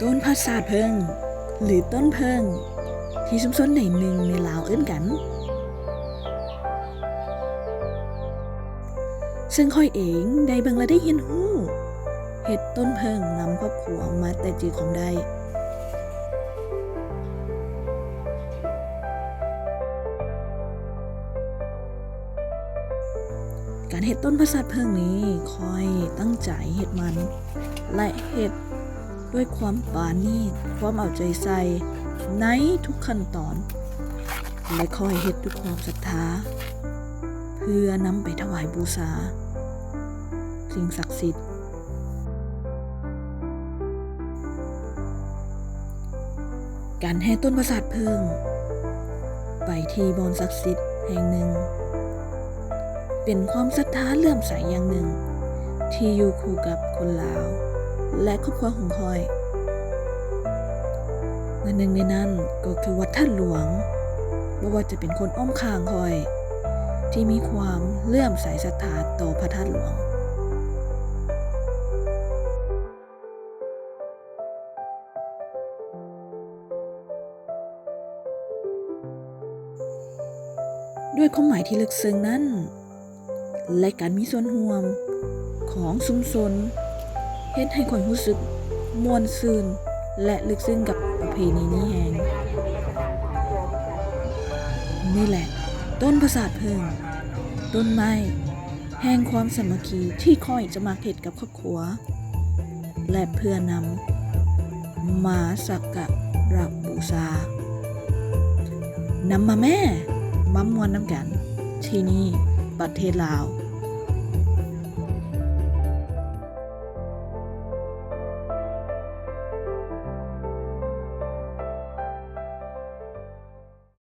ต้นพัดสาดเพิงหรือต้นเพิงที่ชุมชนในหนึ่งในลาวเอิ้นกันซึ่งค่อยเองได้เบิ่งและได้เรียนรู้เฮ็ดต้นเพิงนำครอบครัวมาแต่จือของได้การเฮ็ดต้นพัดสาดเพิงนี้ค่อยตั้งใจเฮ็ดมันและเฮ็ดด้วยความปราณีตความเอาใจใส่ในทุกขั้นตอนและคอยเฮ็ดด้วยความศรัทธาเพื่อนำไปถวายบูชาสิ่งศักดิ์สิทธิ์การแห่ต้นประสาทเพิงไปที่บ่อนศักดิ์สิทธิ์แห่งหนึ่งเป็นความศรัทธาเลื่อมใสอย่างหนึ่งที่อยู่คู่กับคนลาวและครอบครัวของคอยและหนึ่งในนั้นก็คือวัดท่าหลวงบ่ว่าจะเป็นคนอ้อมข้างคอยที่มีความเลื่อมใสศรัทธาต่อพระธาตุหลวงด้วยความหมายที่ลึกซึ้งนั้นและการมีส่วนร่วมของชุมชนเฮ็ดให้คนรู้สึกม่วนซื่นและลึกซึ้งกับประเพณีนี้แฮงนี่แหละต้นประสาทเพิงต้นไม้แห่งความสามัคคีที่ค่อยจะมาเฮ็ดกับครอบครัวและเพื่อนำมาสักการะบูชานำมาแม่ม่วนน้ำกันที่นี่ประเทศลาว